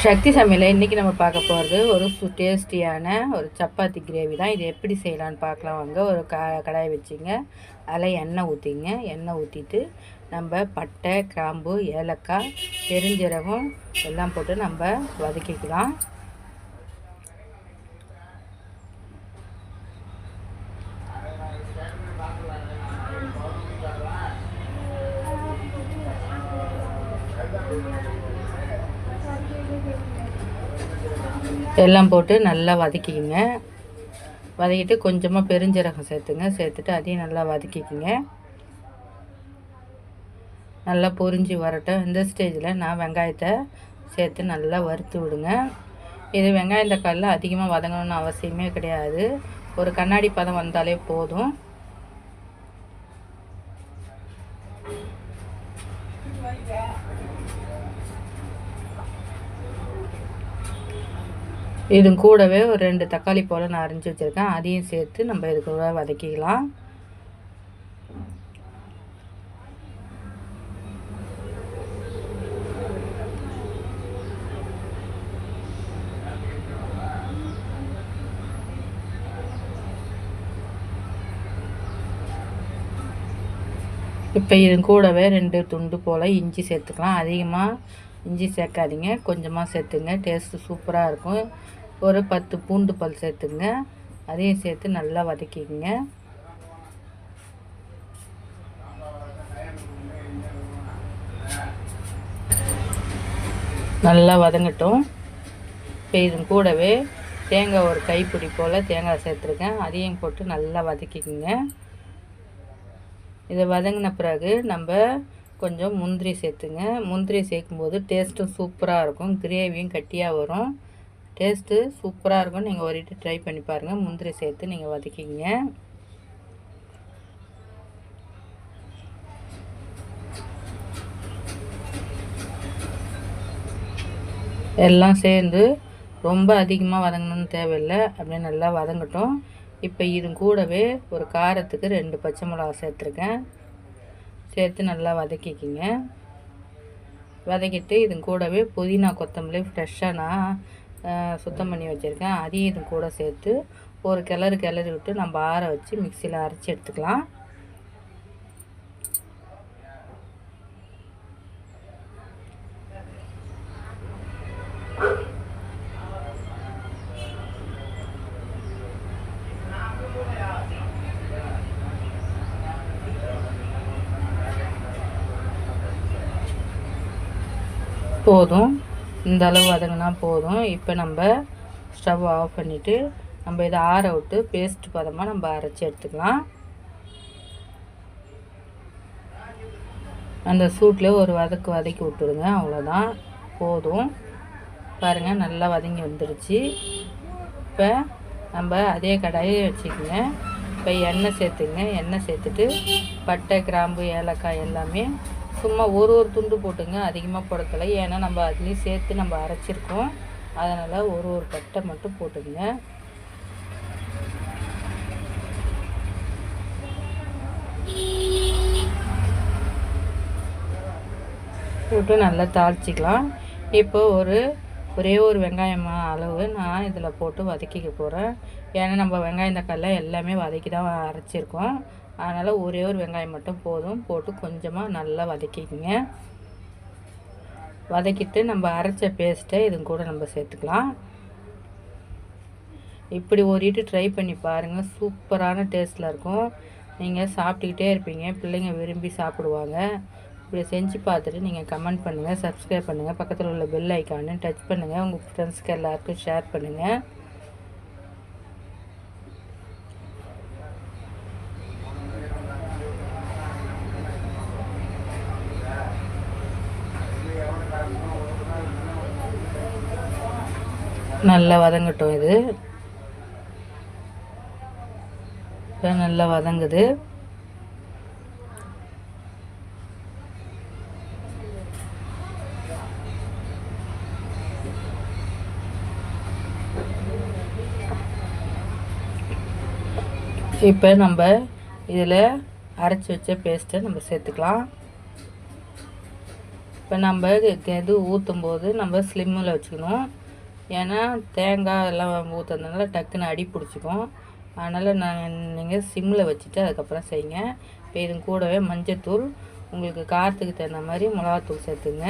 சக்தி சமையலில் இன்றைக்கி நம்ம பார்க்க போகிறது ஒரு டேஸ்டியான ஒரு சப்பாத்தி கிரேவி தான். இது எப்படி செய்யலான்னு பார்க்கலாம் வாங்க. ஒரு கடாயை வச்சுங்க, அதில் எண்ணெய் ஊற்றிங்க. எண்ணெய் ஊற்றிட்டு நம்ம பட்டை, கிராம்பு, ஏலக்காய், பெருஞ்சீரகம் எல்லாம் போட்டு நம்ம வதக்கிக்கலாம். எல்லாம் போட்டு நல்லா வதக்கிக்கிங்க. வதக்கிட்டு கொஞ்சமாக பெருஞ்சீரகம் சேர்த்துங்க. சேர்த்துட்டு அதையும் நல்லா வதக்கிக்கிங்க. நல்லா பொரிஞ்சு வரட்டும். இந்த ஸ்டேஜில் நான் வெங்காயத்தை சேர்த்து நல்லா வறுத்து விடுங்க. இது வெங்காயம் தக்காளியில் அதிகமாக வதங்கணும்னு அவசியமே கிடையாது. ஒரு கண்ணாடி பதம் வந்தாலே போதும். இது கூடவே ஒரு 2 தக்காளி போல் நான் அரிஞ்சு வச்சுருக்கேன். அதையும் சேர்த்து நம்ம இது கூட வதக்கிக்கலாம். இப்போ இது கூடவே 2 துண்டு போல் இஞ்சி சேர்த்துக்கலாம். அதிகமாக இஞ்சி சேர்க்காதீங்க, கொஞ்சமாக சேர்த்துங்க. டேஸ்ட்டு சூப்பராக இருக்கும். ஒரு 10 பூண்டு பல் சேர்த்துங்க. அதையும் சேர்த்து நல்லா வதக்கிக்கங்க. நல்லா வதங்கட்டும். இப்போ இது கூடவே தேங்காய் ஒரு கைப்பிடி போல் தேங்காய் சேர்த்துருக்கேன். அதையும் போட்டு நல்லா வதக்கிக்கங்க. இதை வதங்கின பிறகு நம்ம கொஞ்சம் முந்திரி சேர்த்துங்க. முந்திரி சேர்க்கும்போது டேஸ்ட்டும் சூப்பராக இருக்கும். கிரேவியும் கட்டியாக வரும். டேஸ்ட்டு சூப்பராக இருக்கும். நீங்கள் ஒரு வாட்டி ட்ரை பண்ணி பாருங்கள். முந்திரி சேர்த்து நீங்கள் வதக்கிங்க. எல்லாம் சேர்ந்து ரொம்ப அதிகமாக வதங்கணும்னு தேவையில்லை. அப்படியே நல்லா வதங்கட்டும். இப்போ இது கூடவே ஒரு காரத்துக்கு 2 பச்சை மிளகா சேர்த்துருக்கேன். சேர்த்து நல்லா வதக்கிக்கிங்க. வதக்கிட்டு இது கூடவே புதினா கொத்தமல்லி ஃப்ரெஷ்ஷாக நான் சுத்தம் பண்ணி வச்சுருக்கேன். அதையும் இது கூட சேர்த்து ஒரு கிளறி விட்டு நம்ம ஆற வச்சு மிக்சியில் அரைச்சி எடுத்துக்கலாம். போதும், இந்த அளவு வதங்கினா போதும். இப்போ நம்ம ஸ்டவ் ஆஃப் பண்ணிவிட்டு நம்ம இதை ஆற விட்டு பேஸ்ட் பதமாக நம்ம அரைச்சி எடுத்துக்கலாம். அந்த சூட்டில் ஒரு வதக்கி விட்டுடுங்க. அவ்வளோதான், போதும். பாருங்கள், நல்லா வதங்கி வந்துடுச்சு. இப்போ நம்ம அதே கடாயை வச்சுக்கோங்க. இப்போ எண்ணெய் சேர்த்துங்க. எண்ணெய் சேர்த்துட்டு பட்டை, கிராம்பு, ஏலக்காய் எல்லாமே சும்மா ஒரு துண்டு போட்டுங்க. அதிகமாக போடலை, ஏன்னா நம்ம அதுலேயும் சேர்த்து நம்ம அரைச்சிருக்கோம். அதனால் ஒரு பட்டை மட்டும் போட்டுங்க. போட்டு நல்லா தாளிச்சிக்கலாம். இப்போ ஒரே ஒரு வெங்காயம் அளவு நான் இதில் போட்டு வதக்கிக்க போகிறேன். ஏன்னா நம்ம வெங்காயம் தக்காளி எல்லாமே வதக்கி தான் அரைச்சிருக்கோம். அதனால் ஒரே ஒரு வெங்காயம் மட்டும் போதும். போட்டு கொஞ்சமாக நல்லா வதக்கிக்கங்க. வதக்கிட்டு நம்ம அரைச்ச பேஸ்ட்டை இது கூட நம்ம சேர்த்துக்கலாம். இப்படி ஒரு ட்ரை பண்ணி பாருங்கள். சூப்பரான டேஸ்ட்டில் இருக்கும். நீங்கள் சாப்பிட்டுக்கிட்டே இருப்பீங்க. பிள்ளைங்க விரும்பி சாப்பிடுவாங்க. இப்படி செஞ்சு பார்த்துட்டு நீங்கள் கமெண்ட் பண்ணுங்கள், சப்ஸ்கிரைப் பண்ணுங்கள், பக்கத்தில் உள்ள பெல் ஐக்கானு டச் பண்ணுங்கள், உங்கள் ஃப்ரெண்ட்ஸ்க்கு எல்லாருக்கும் ஷேர் பண்ணுங்கள். நல்லா வதங்கட்டும். இது இப்போ நல்லா வதங்குது. இப்போ நம்ம இதில் அரைச்சி வச்ச பேஸ்ட்டை நம்ம சேர்த்துக்கலாம். இப்போ நம்ம இது ஊற்றும்போது நம்ம ஸ்லிம்மில் வச்சுக்கணும். ஏன்னா தேங்காய் எல்லாம் ஊற்றுறதுனால டக்குன்னு அடி பிடிச்சிக்கும். அதனால் நீங்கள் சிம்மில் வச்சுட்டு அதுக்கப்புறம் செய்யுங்க. இப்போ இது கூடவே மஞ்சத்தூள், உங்களுக்கு காரத்துக்கு தகுந்த மாதிரி மிளகாத்தூள் சேர்த்துங்க.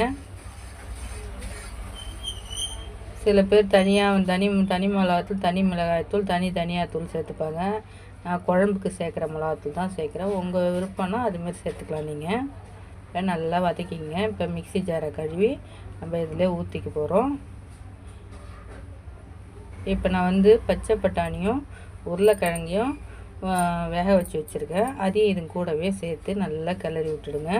சில பேர் தனி மிளகாத்தூள், தனி மிளகாய்த்தூள், தனியாத்தூள் சேர்த்துப்பாங்க. நான் குழம்புக்கு சேர்க்குற மிளகாத்தூள் தான் சேர்க்குறேன். உங்கள் விருப்பம்னா அதுமாரி சேர்த்துக்கலாம் நீங்கள். இப்போ நல்லா வதக்கிங்க. இப்போ மிக்ஸி ஜாரை கழுவி நம்ம இதில் ஊற்றிக்க போகிறோம். இப்போ நான் பச்சை பட்டாணியும் உருளைக்கிழங்கையும் வேக வச்சு வச்சுருக்கேன். அதையும் இது கூடவே சேர்த்து நல்லா கிளறி விட்டுடுங்க.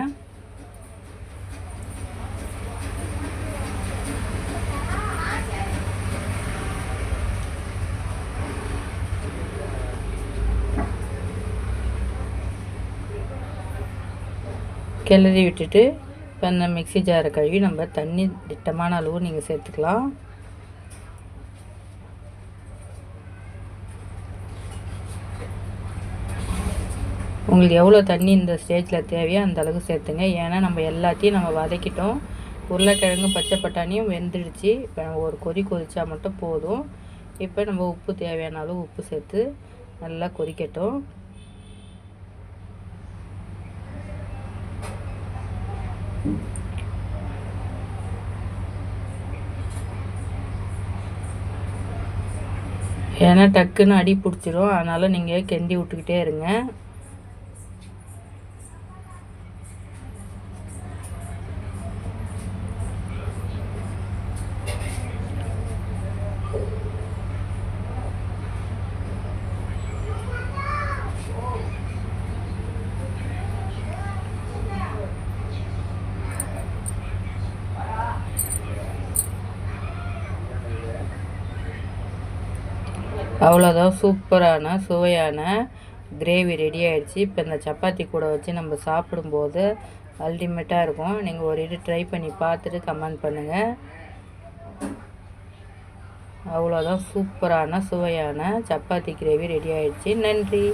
கிளறி விட்டுட்டு இப்போ அந்த மிக்ஸி ஜாரை கழுவி நம்ம தண்ணி திட்டமான அளவு நீங்கள் சேர்த்துக்கலாம். உங்களுக்கு எவ்வளோ தண்ணி இந்த ஸ்டேஜில் தேவையோ அந்த அளவுக்கு சேர்த்துங்க. ஏன்னா நம்ம எல்லாத்தையும் நம்ம வதக்கிட்டோம். உருளைக்கிழங்கும் பச்சை பட்டாணியும் வெந்துடுச்சு. இப்போ ஒரு கொதிச்சா மட்டும் போதும். இப்போ நம்ம உப்பு தேவையான அளவு உப்பு சேர்த்து நல்லா கொதிக்கட்டும். ஏன்னா டக்குன்னு அடி பிடிச்சிரும். அதனால் நீங்கள் கிண்டி விட்டுக்கிட்டே இருங்க. அவ்வளோதான், சூப்பரான சுவையான கிரேவி ரெடி ஆகிடுச்சு. இப்போ இந்த சப்பாத்தி கூட வச்சு நம்ம சாப்பிடும்போது அல்டிமேட்டாக இருக்கும். நீங்கள் ஒரு இது ட்ரை பண்ணி பார்த்துட்டு கமெண்ட் பண்ணுங்கள். அவ்வளோதான், சூப்பரான சுவையான சப்பாத்தி கிரேவி ரெடி ஆகிடுச்சு. நன்றி.